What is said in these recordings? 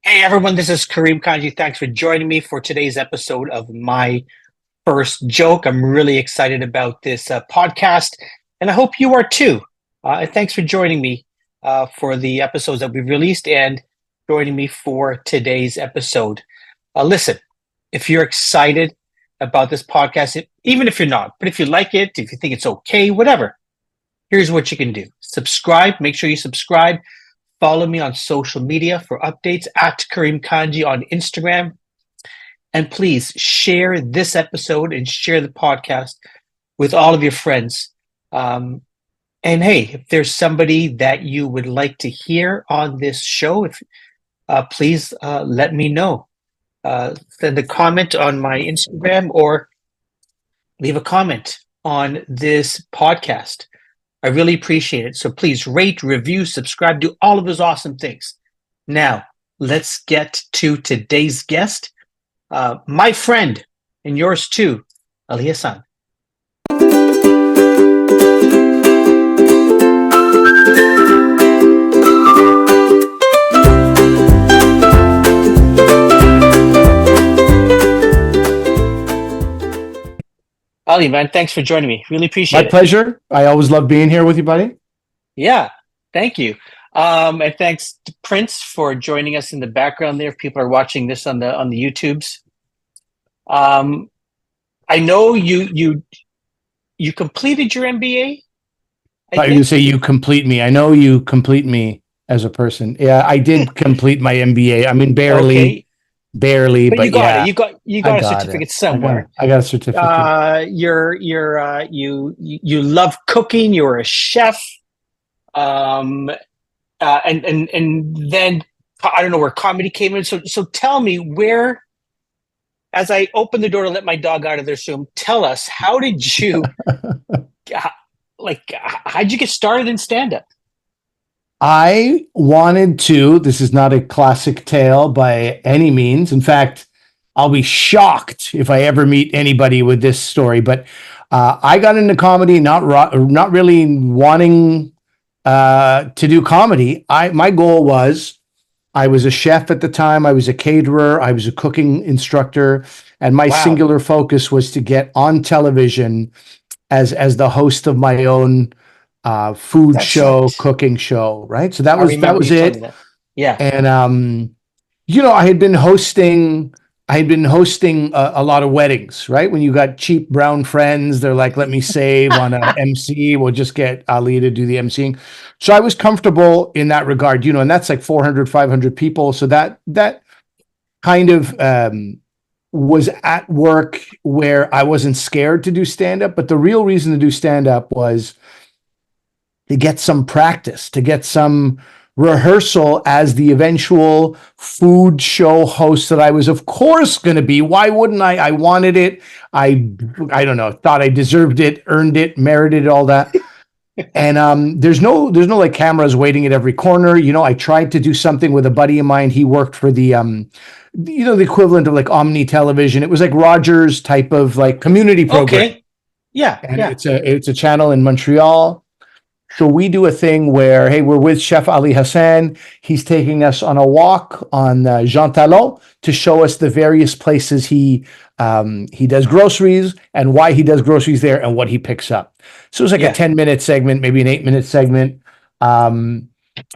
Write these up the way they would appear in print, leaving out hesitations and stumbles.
Hey everyone, this is Kareem Kanji. Thanks for joining me for today's episode of My First Joke. I'm really excited about this podcast, and I hope you are too. And thanks for joining me for the episodes that we've released and joining me for today's episode. Listen, if you're excited about this podcast, even if you're not, but if you like it, if you think it's okay, whatever, here's what you can do. Subscribe. Make sure you subscribe. Follow me on social media for updates at Kareem Kanji on Instagram. And please share this episode and share the podcast with all of your friends. And hey, if there's somebody that you would like to hear on this show, please let me know. Send a comment on my Instagram or leave a comment on this podcast. I really appreciate it. So please rate, review, subscribe, do all of those awesome things. Now, let's get to today's guest, my friend, and yours too, Ali Hassan. Ali, man, thanks for joining me. Really appreciate it. My pleasure. I always love being here with you, buddy. Yeah, thank you. And thanks to Prince for joining us in the background there. If people are watching this on the YouTubes. I know you completed your MBA. I thought you were going to say you complete me. I know you complete me as a person. Yeah, I did complete my MBA. I mean, barely. Okay. Barely, but you got yeah, it. You got a certificate somewhere. I got a certificate. You love cooking. You're a chef. And then I don't know where comedy came in. So tell me where. As I open the door to let my dog out of their room, tell us, how did you how'd you get started in stand-up? I wanted to. This is not a classic tale by any means. In fact, I'll be shocked if I ever meet anybody with this story. But I got into comedy not really wanting to do comedy. My goal was, I was a chef at the time. I was a caterer. I was a cooking instructor, and my singular focus was to get on television as the host of my own food show, cooking show, right? So that was it. Yeah. And I had been hosting a lot of weddings, right? When you got cheap brown friends, they're like, let me save on an MC. We'll just get Ali to do the MCing. So I was comfortable in that regard, and that's like 400, 500 people. So that kind of was at work where I wasn't scared to do stand-up. But the real reason to do stand-up was to get some practice, to get some rehearsal as the eventual food show host that I was, of course, going to be. Why wouldn't I? I wanted it. I don't know, thought I deserved it, earned it, merited all that. And there's no like cameras waiting at every corner. I tried to do something with a buddy of mine. He worked for the the equivalent of like Omni Television. It was like Rogers type of like community program. Okay. Yeah. And it's a channel in Montreal. So we do a thing where, hey, we're with Chef Ali Hassan. He's taking us on a walk on Jean Talon to show us the various places he does groceries and why he does groceries there and what he picks up. So it's like a 10-minute segment, maybe an 8-minute segment. And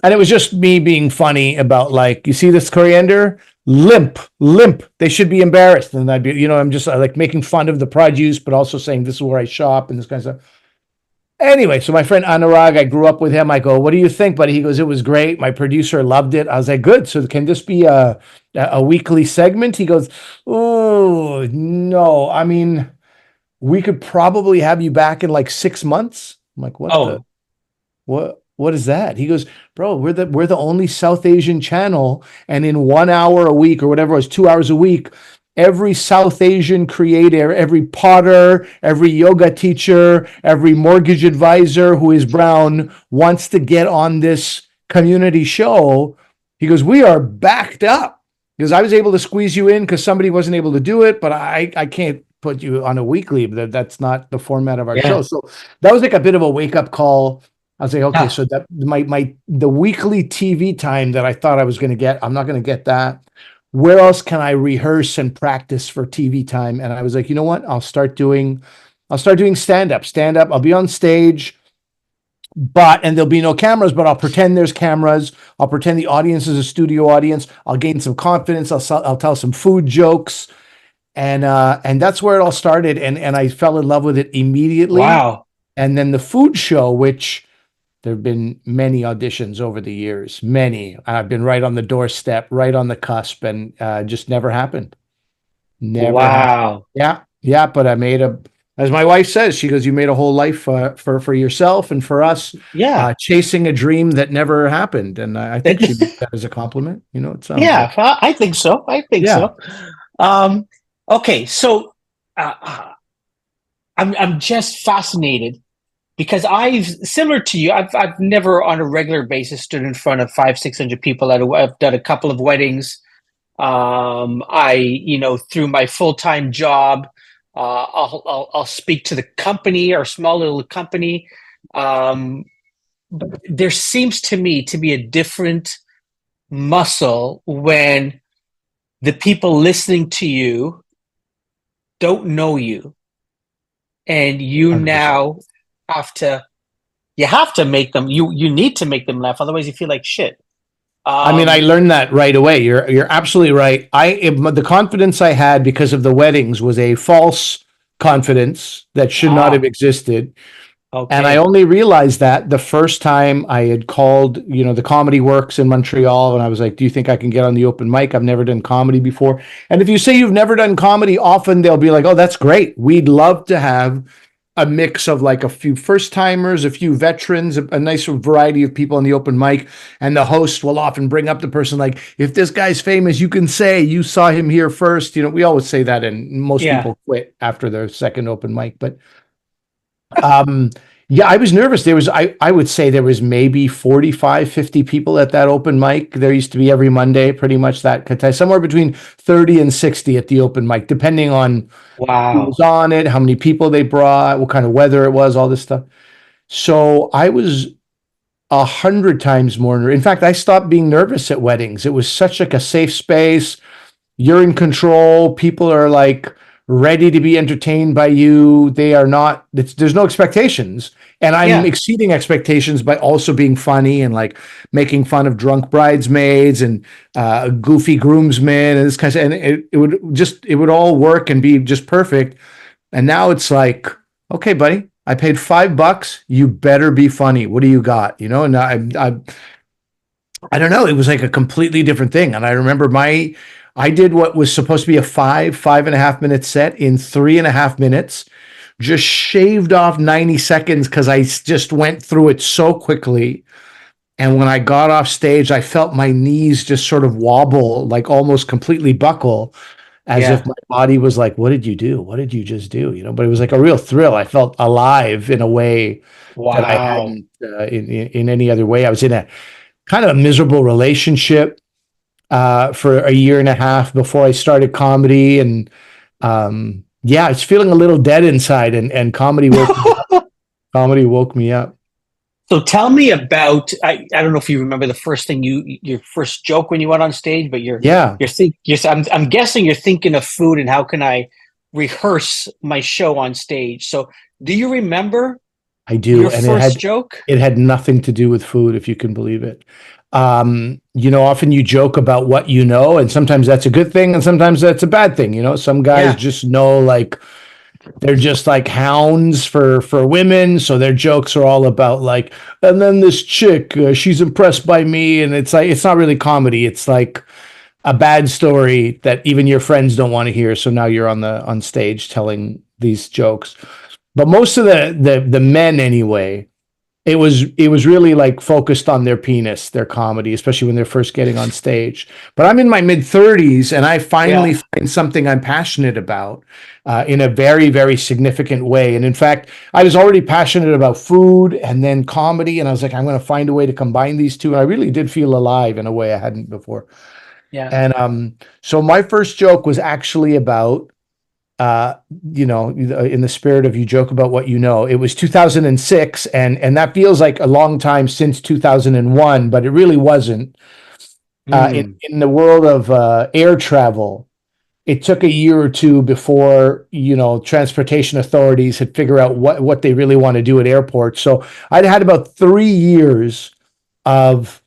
it was just me being funny about, like, you see this coriander? Limp. They should be embarrassed. And I'd be, I'm just like making fun of the produce, but also saying this is where I shop and this kind of stuff. Anyway, so my friend Anurag, I grew up with him. I go, what do you think, buddy? He goes, it was great. My producer loved it. I was like, good. So can this be a weekly segment? He goes, oh, no. I mean, we could probably have you back in like 6 months. I'm like, what is that? He goes, bro, we're the only South Asian channel. And in 1 hour a week or whatever it was, 2 hours a week, every South Asian creator, every potter, every yoga teacher, every mortgage advisor who is brown wants to get on this community show. He goes, we are backed up. Because I was able to squeeze you in because somebody wasn't able to do it, but I can't put you on a weekly. That's not the format of our show. So that was like a bit of a wake-up call. I was like, okay, Ah, so that the weekly TV time that I thought I was going to get, I'm not going to get that. Where else can I rehearse and practice for TV time? And I was like, you know what? I'll start doing stand up. Stand up. I'll be on stage, and there'll be no cameras, but I'll pretend there's cameras. I'll pretend the audience is a studio audience. I'll gain some confidence. I'll tell some food jokes, and that's where it all started. And I fell in love with it immediately. wow. And then the food show, which there have been many auditions over the years, many. I've been right on the doorstep, right on the cusp, and just never happened. Never happened. Wow. Yeah, yeah. But I made as my wife says, she goes, "You made a whole life for yourself and for us, Yeah. chasing a dream that never happened." And I think she meant that as a compliment. It sounds Yeah, like, I think so. I think yeah. so. Um, okay, so I'm just fascinated because I've similar to you. I've never on a regular basis stood in front of 500-600 people. I've done a couple of weddings. Through my full-time job, I'll speak to the company or small little company. But there seems to me to be a different muscle when the people listening to you don't know you, and you 100%. now have to you have to make them you need to make them laugh, otherwise you feel like shit. I mean, I um learned that right away. You're absolutely right. The confidence I had because of the weddings was a false confidence that should not have ah existed. And I okay. only realized that the first time I had called, the Comedy Works in Montreal, and I was like, "Do you think I can get on the open mic? I've never done comedy before." And if you say you've never done comedy, often they'll be like, "Oh, that's great. We'd love to have a mix of like a few first timers, a few veterans, a nice variety of people on the open mic." And the host will often bring up the person like, "If this guy's famous, you can say you saw him here first." We always say that, and most Yeah, people quit after their second open mic. But um, yeah, I was nervous. I would say there was maybe 45, 50 people at that open mic. There used to be every Monday, pretty much somewhere between 30 and 60 at the open mic, depending on who wow. was on it, how many people they brought, what kind of weather it was, all this stuff. So I was 100 times more. In fact, I stopped being nervous at weddings. It was such like a safe space. You're in control. People are like ready to be entertained by you. They are not, there's no expectations. And I'm Yeah, exceeding expectations by also being funny and like making fun of drunk bridesmaids and goofy groomsmen and this kind of, and it would all work and be just perfect. And now it's like, okay, buddy, I paid $5. You better be funny. What do you got? And I don't know. It was like a completely different thing. And I remember I did what was supposed to be a 5.5 minute set in 3.5 minutes, just shaved off 90 seconds because I just went through it so quickly. And when I got off stage, I felt my knees just sort of wobble, like almost completely buckle, as if yeah. my body was like, "What did you do? What did you just do?" But it was like a real thrill. I felt alive in a way that I Wow. hadn't in any other way. I was in a kind of a miserable relationship for a year and a half before I started comedy, and yeah, it's feeling a little dead inside, and comedy woke me up. Comedy woke me up. So tell me about I don't know if you remember the first thing your first joke when you went on stage, but Yeah, I'm guessing you're thinking of food and how can I rehearse my show on stage. So do you remember I your do, and first joke? it had nothing to do with food, if you can believe it. Often you joke about what you know, and sometimes that's a good thing, and sometimes that's a bad thing. Some guys Yeah. just know, like, they're just like hounds for women, so their jokes are all about like, and then this chick, she's impressed by me, and it's like it's not really comedy. It's like a bad story that even your friends don't want to hear. So now you're on stage telling these jokes. But most of the men anyway, it was really like focused on their penis, their comedy, especially when they're first getting on stage. But I'm in my mid 30s, and I finally Yeah. find something I'm passionate about in a very, very significant way. And in fact, I was already passionate about food and then comedy, and I was like, I'm going to find a way to combine these two. And I really did feel alive in a way I hadn't before. Yeah. And so my first joke was actually about in the spirit of you joke about what you know, it was 2006, and that feels like a long time since 2001, but it really wasn't. In the world of air travel, it took a year or two before, transportation authorities had figured out what they really want to do at airports. So I'd had about 3 years of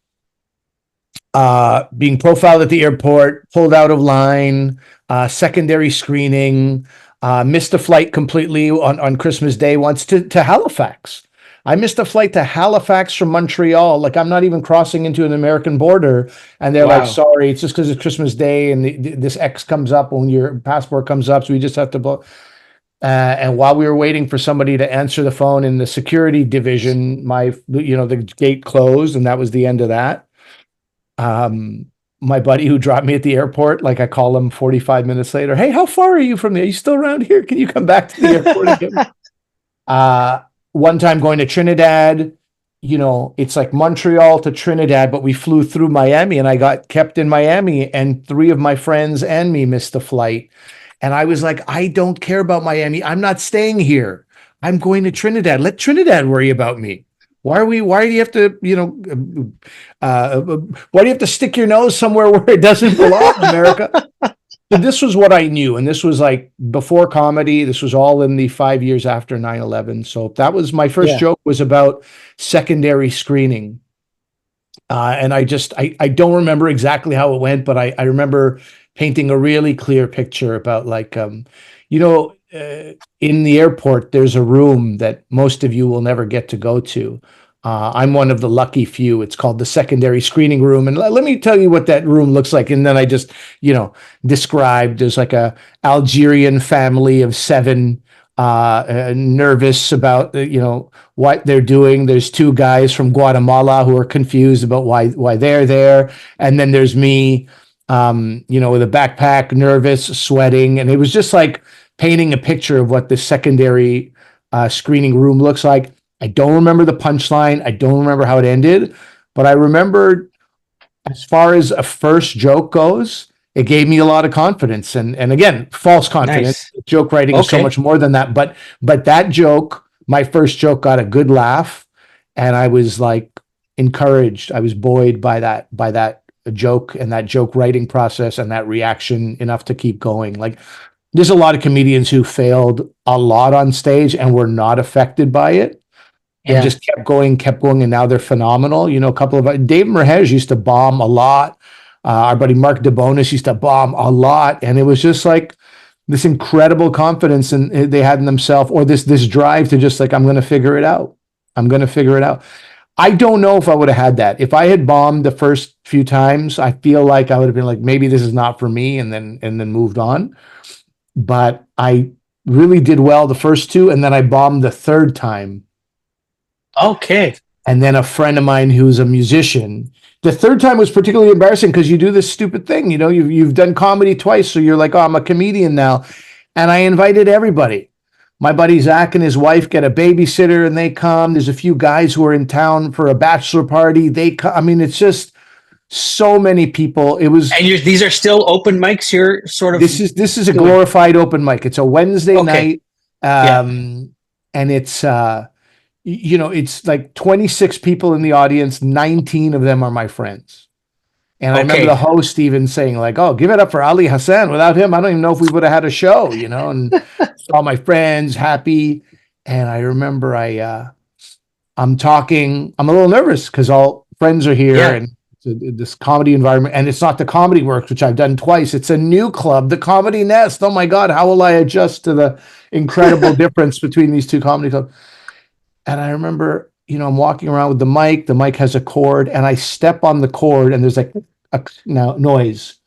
being profiled at the airport, pulled out of line, secondary screening, missed a flight completely on Christmas Day once to Halifax. I missed a flight to Halifax from Montreal. Like, I'm not even crossing into an American border. And they're like, sorry, it's just because it's Christmas Day and this X comes up when your passport comes up. So we just have to book. And while we were waiting for somebody to answer the phone in the security division, the gate closed, and that was the end of that. My buddy who dropped me at the airport, like, I call him 45 minutes later. Hey, how far are you from there? Are you still around here? Can you come back to the airport and get me? One time going to Trinidad, it's like Montreal to Trinidad, but we flew through Miami, and I got kept in Miami, and 3 of my friends and me missed the flight. And I was like, I don't care about Miami. I'm not staying here. I'm going to Trinidad. Let Trinidad worry about me. Why do you have to, why do you have to stick your nose somewhere where it doesn't belong, America? So this was what I knew. And this was like before comedy. This was all in the 5 years after 9/11. So that was my first joke, was about secondary screening. And I don't remember exactly how it went, but I remember painting a really clear picture about, like, in the airport, there's a room that most of you will never get to go to. I'm one of the lucky few. It's called the secondary screening room. And let me tell you what that room looks like. And then I just, described, there's like a Algerian family of 7, nervous about, what they're doing. There's 2 guys from Guatemala who are confused about why they're there. And then there's me, with a backpack, nervous, sweating. And it was just like painting a picture of what the secondary screening room looks like. I don't remember the punchline. I don't remember how it ended, but I remember, as far as a first joke goes, it gave me a lot of confidence. And again, false confidence. Nice. Joke writing is so much more than that. But that joke, my first joke, got a good laugh, and I was like encouraged. I was buoyed by that joke and that joke writing process and that reaction enough to keep going. Like, there's a lot of comedians who failed a lot on stage and were not affected by it. And just kept going, and now they're phenomenal. A couple of Dave Merhesh used to bomb a lot. Our buddy Mark DeBonis used to bomb a lot, and it was just like this incredible confidence they had in themselves, or this drive to just, like, I'm going to figure it out. I'm going to figure it out. I don't know if I would have had that. If I had bombed the first few times, I feel like I would have been like, maybe this is not for me, and then moved on. But I really did well the first 2, and then I bombed the 3rd time. Okay. And then a friend of mine who's a musician, the 3rd time was particularly embarrassing because you do this stupid thing, you've done comedy twice. So you're like, oh, I'm a comedian now. And I invited everybody. My buddy Zach and his wife get a babysitter, and they come. There's a few guys who are in town for a bachelor party. They come. I mean, it's just so many people. It was. And these are still open mics. You're sort of. This is a glorified open mic. It's a Wednesday night. And it's, it's like 26 people in the audience. 19 of them are my friends. And I remember the host even saying, like, oh, give it up for Ali Hassan. Without him, I don't even know if we would have had a show, and all my friends happy. And I remember I'm talking, I'm a little nervous because all friends are here and it's this comedy environment. And it's not the Comedy Works, which I've done twice. It's a new club, the Comedy Nest. Oh my God, how will I adjust to the incredible difference between these 2 comedy clubs? And I remember, I'm walking around with the mic. The mic has a cord, and I step on the cord, and there's like a noise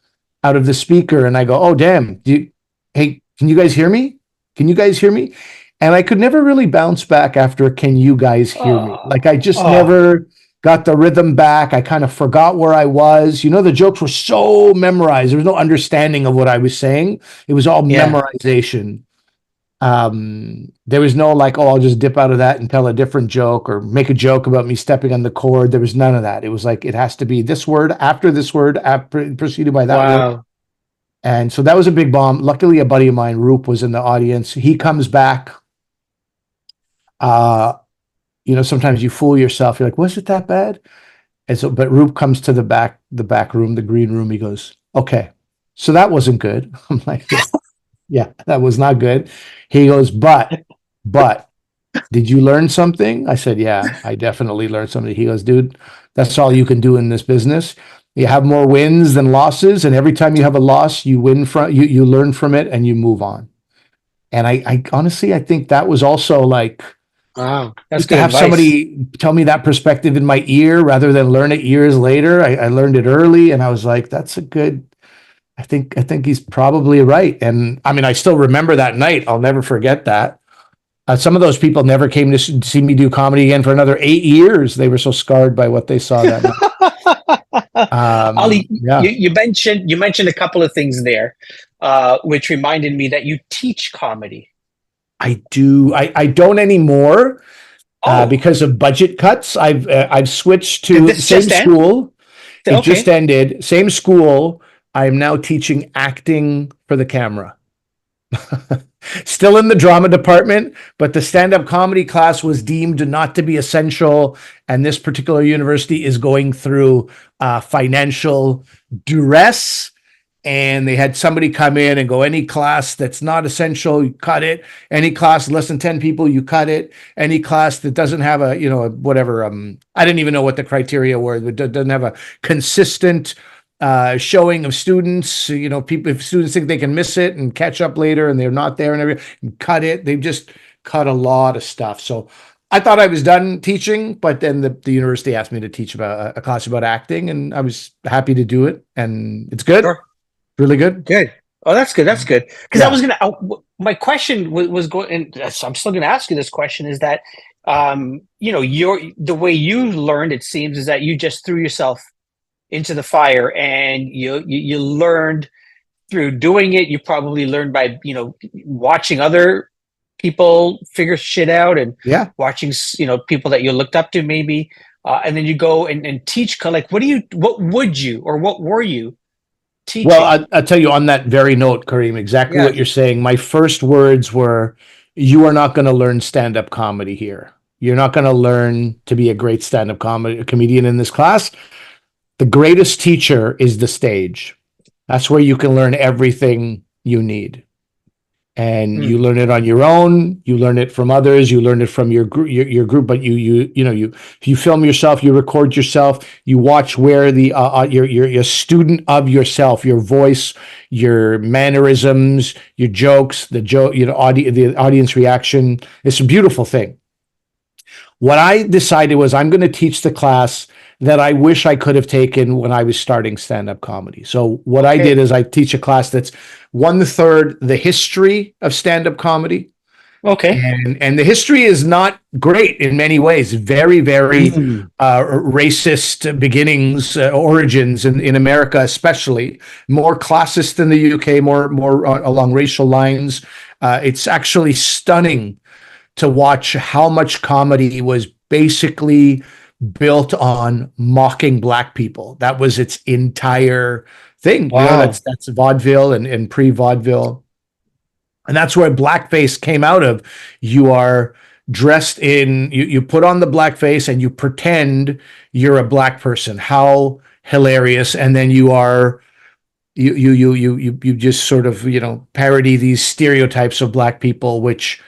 out of the speaker. And I go, oh, damn. Hey, can you guys hear me? Can you guys hear me? And I could never really bounce back after, can you guys hear me? Like, I just never got the rhythm back. I kind of forgot where I was. The jokes were so memorized. There was no understanding of what I was saying. It was all memorization. There was no like, oh, I'll just dip out of that and tell a different joke or make a joke about me stepping on the cord. There was none of that. It was like, it has to be this word, after preceded by that word. And so that was a big bomb. Luckily, a buddy of mine, Roop, was in the audience. He comes back. Sometimes you fool yourself. You're like, was it that bad? And so, but Roop comes to the back room, the green room. He goes, okay, so that wasn't good. I'm like, yeah, that was not good. He goes, but did you learn something? I said, yeah, I definitely learned something. He goes, dude, that's all you can do in this business. You have more wins than losses, and every time you have a loss, you learn from it and you move on. And I honestly, I think that was also like, wow, that's just to good have advice. somebody tell me that perspective in my ear rather than learn it years later. I learned it early, and I was like, that's a good. I think he's probably right. And I mean, I still remember that night. I'll never forget that. Some of those people never came to see me do comedy again for another 8 years. They were so scarred by what they saw that night. Ali, Yeah. you mentioned a couple of things there, which reminded me that you teach comedy. I do. I don't anymore Oh, because of budget cuts. I've switched to did the this same just end? school. It Okay. just ended. Same school. I am now teaching acting for the camera. Still in the drama department, but the stand-up comedy class was deemed not to be essential, and this particular university is going through financial duress. And they had somebody come in and go, any class that's not essential, you cut it. Any class less than 10 people, you cut it. Any class that doesn't have I didn't even know what the criteria were, but doesn't have a consistent showing of students, people, if students think they can miss it and catch up later and they're not there and everything, cut it. They've just cut a lot of stuff. So I thought I was done teaching, but then the university asked me to teach about a class about acting, and I was happy to do it, and it's good. Sure. Really good. Good. Oh, that's good. That's good. Because Yeah. I was my question was going, and so I'm still gonna ask you this question, is that, the way you learned, it seems, is that you just threw yourself into the fire, and you learned through doing it. You probably learned by, watching other people figure shit out, and Yeah. watching, people that you looked up to maybe, and then you go and teach. Like, what were you teaching? Well, I'll tell you on that very note, Kareem, exactly what you're saying. My first words were, you are not going to learn stand-up comedy here. You're not going to learn to be a great stand-up comedian in this class. The greatest teacher is the stage. That's where you can learn everything you need. And you learn it on your own. You learn it from others. You learn it from your group. But you film yourself. You record yourself. You watch where you're a student of yourself, your voice, your mannerisms, your jokes, the audience reaction. It's a beautiful thing. What I decided was, I'm going to teach the class that I wish I could have taken when I was starting stand-up comedy. So what I did is I teach a class that's 1/3 the history of stand-up comedy. Okay. And the history is not great in many ways. Very, very racist beginnings, origins in America, especially more classist than the UK, more along racial lines. It's actually stunning to watch how much comedy was basically built on mocking Black people. That was its entire thing. Wow. That's vaudeville and pre-vaudeville. And that's where blackface came out of. You are dressed in, you put on the blackface and you pretend you're a Black person. How hilarious. And then you just sort of, parody these stereotypes of Black people, which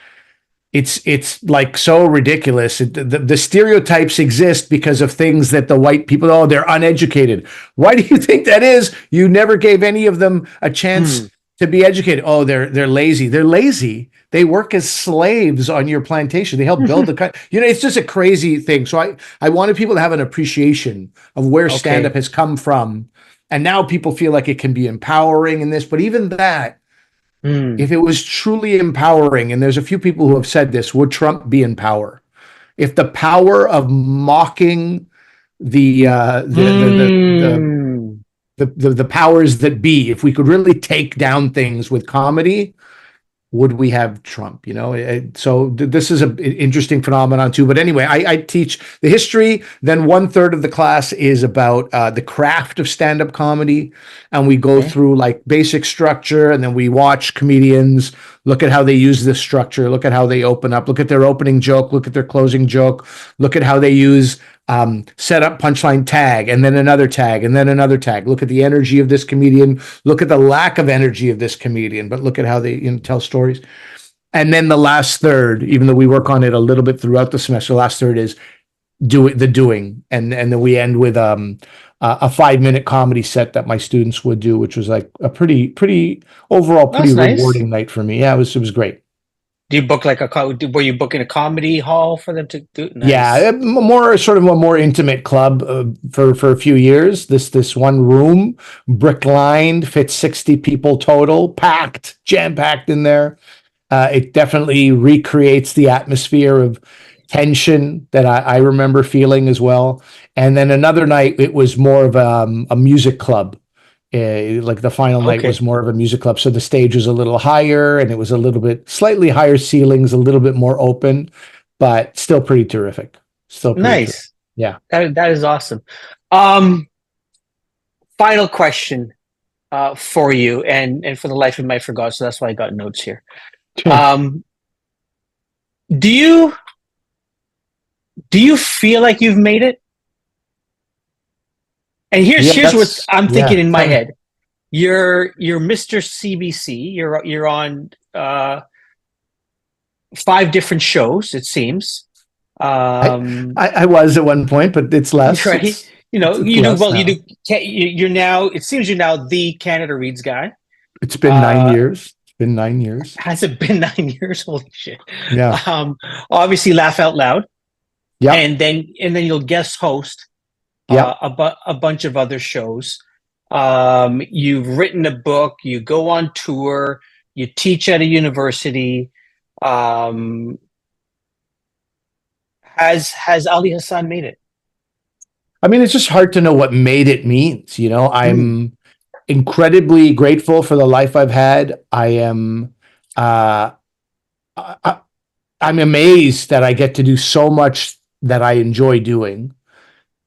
it's like so ridiculous. The stereotypes exist because of things that the white people, they're uneducated. Why do you think that is? You never gave any of them a chance to be educated. Oh, they're lazy. They're lazy. They work as slaves on your plantation. They help build the country. It's just a crazy thing. So I wanted people to have an appreciation of where stand-up has come from. And now people feel like it can be empowering in this, but even that, if it was truly empowering, and there's a few people who have said this, would Trump be in power? If the power of mocking the powers that be, if we could really take down things with comedy, would we have Trump? This is an interesting phenomenon too. But anyway, I teach the history. Then 1/3 of the class is about the craft of stand-up comedy, and we go through like basic structure, and then we watch comedians, look at how they use this structure, look at how they open up, look at their opening joke, look at their closing joke, look at how they use set up, punchline, tag, and then another tag, and then another tag. Look at the energy of this comedian. Look at the lack of energy of this comedian, but look at how they tell stories. And then the last third, even though we work on it a little bit throughout the semester, the last third is doing, and then we end with a 5-minute comedy set that my students would do, which was like a pretty overall pretty rewarding night for me. Yeah, it was great. Do you book were you booking a comedy hall for them to do? Nice. Yeah, more sort of a more intimate club for a few years. This one room, brick lined, fits 60 people total, jam packed in there. It definitely recreates the atmosphere of tension that I remember feeling as well. And then another night, it was more of a music club. Like the final night was more of a music club. So the stage was a little higher, and it was a little bit slightly higher ceilings, a little bit more open, but still pretty terrific. Still pretty nice. Terrific. Yeah. That is awesome. Final question for you, and for the life of me, I forgot, so that's why I got notes here. Do you feel like you've made it? And here's what I'm thinking in my head. You're Mr. CBC. You're on 5 different shows, it seems. I was at one point, but it's less. Right. You're now. It seems you're now the Canada Reads guy. It's been 9 years. It's been 9 years. Has it been 9 years? Holy shit. Yeah. Obviously, Laugh Out Loud. Yeah. And then you'll guest host. A bunch of other shows. You've written a book. You go on tour. You teach at a university. Has Ali Hassan made it? I mean, it's just hard to know what made it means. I'm incredibly grateful for the life I've had. I am. I'm amazed that I get to do so much that I enjoy doing.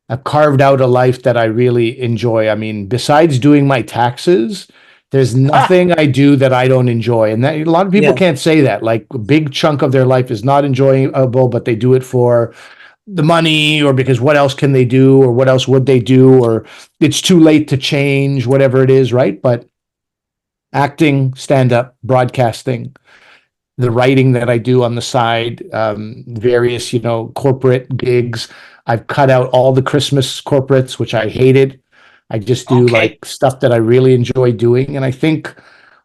I've carved out a life that I really enjoy. I mean, besides doing my taxes, there's nothing I do that I don't enjoy. And that, a lot of people can't say that. Like a big chunk of their life is not enjoyable, but they do it for the money, or because what else can they do, or what else would they do, or it's too late to change, whatever it is, right? But acting, stand-up, broadcasting, the writing that I do on the side, various, corporate gigs. I've cut out all the Christmas corporates, which I hated. I just do like stuff that I really enjoy doing. And I think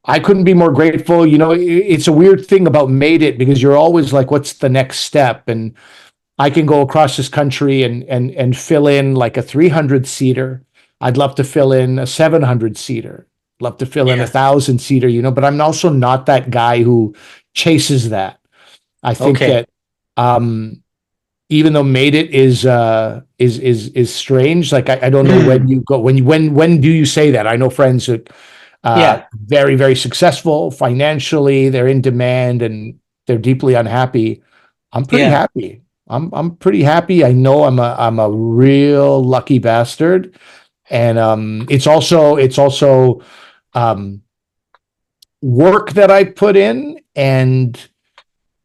I couldn't be more grateful. It's a weird thing about Made It, because you're always like, what's the next step? And I can go across this country and fill in like a 300-seater. I'd love to fill in a 700-seater. Love to fill in a 1,000-seater, but I'm also not that guy who chases that. I think that even though Made It is strange. Like I don't know when you go, when do you say that? I know friends that very, very successful financially, they're in demand and they're deeply unhappy. I'm pretty happy. I'm pretty happy. I know I'm a real lucky bastard. And it's also work that I put in, and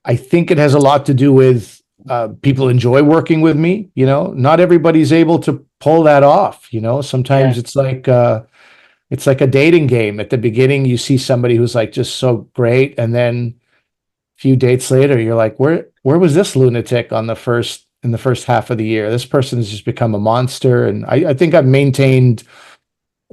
I think it has a lot to do with people enjoy working with me. Not everybody's able to pull that off. Sometimes it's like a dating game. At the beginning, you see somebody who's like just so great, and then a few dates later, you're like, where was this lunatic in the first half of the year? This person has just become a monster. And I think I've maintained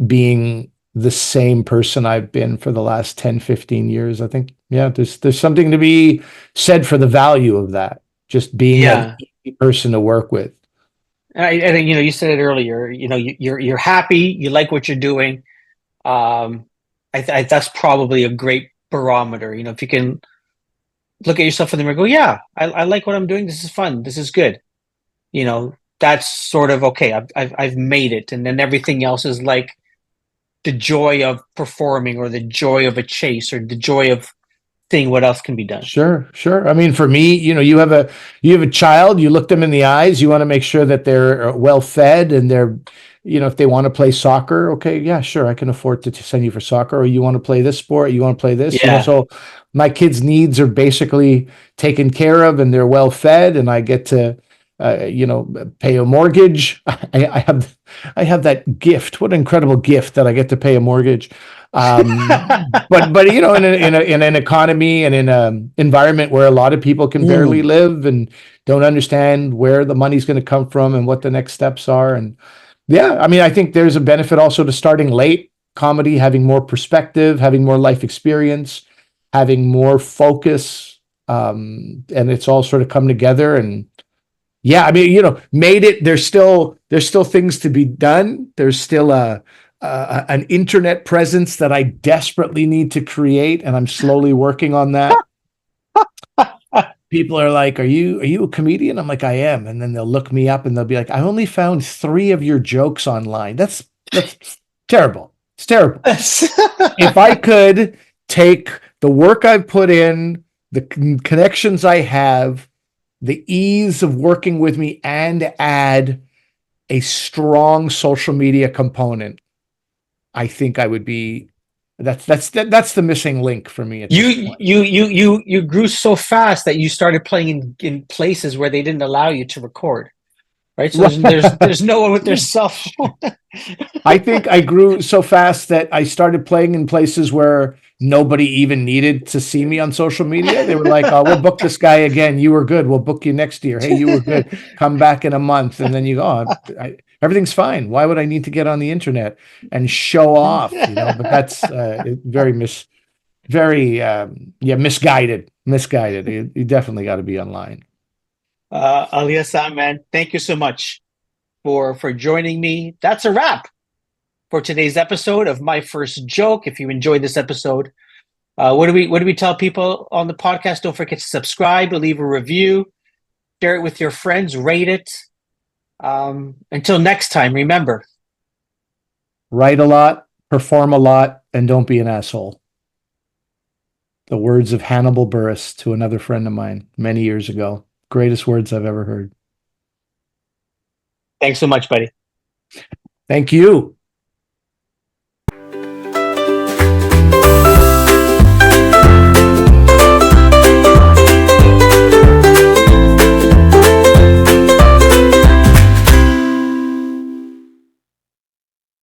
being the same person I've been for the last 10, 15 years. I think, there's something to be said for the value of that. Just being an easy person to work with. I think, you said it earlier, you're happy, you like what you're doing. That's probably a great barometer. If you can look at yourself in the mirror and go, I like what I'm doing. This is fun. This is good. That's sort of okay. I've made it. And then everything else is like the joy of performing, or the joy of a chase, or the joy of seeing what else can be done. Sure, sure. I mean, for me, you have a child, you look them in the eyes, you want to make sure that they're well fed and they're, if they want to play soccer, okay, yeah, sure, I can afford to send you for soccer. Or you want to play this sport, you want to play this, Yeah. So my kids' needs are basically taken care of and they're well fed, and I get to, pay a mortgage. I have that gift. What an incredible gift that I get to pay a mortgage. But in an economy and in an environment where a lot of people can barely live and don't understand where the money's going to come from and what the next steps are. And yeah, I mean, I think there's a benefit also to starting late comedy, having more perspective, having more life experience, having more focus. And it's all sort of come together. And yeah, I mean, made it. There's still things to be done. There's still an internet presence that I desperately need to create, and I'm slowly working on that. People are like, "Are you a comedian?" I'm like, "I am," and then they'll look me up and they'll be like, "I only found 3 of your jokes online." That's terrible. It's terrible. If I could take the work I've put in, the connections I have, the ease of working with me, and add a strong social media component, I think I would be. That's the missing link for me. You grew so fast that you started playing in places where they didn't allow you to record, right? So there's no one with their cell phone. I think I grew so fast that I started playing in places where nobody even needed to see me on social media. They were like, "Oh, we'll book this guy again. You were good. We'll book you next year. Hey, you were good. Come back in a month." And then you go, "Oh, everything's fine. Why would I need to get on the internet and show off?" But that's misguided. Misguided. You definitely got to be online. Ali Hassan, man, thank you so much for joining me. That's a wrap for today's episode of My First Joke. If you enjoyed this episode, what do we tell people on the podcast? Don't forget to subscribe, leave a review, share it with your friends, rate it. Until next time, remember, write a lot, perform a lot, and don't be an asshole. The words of Hannibal Buress to another friend of mine many years ago. Greatest words I've ever heard. Thanks so much, buddy. Thank you.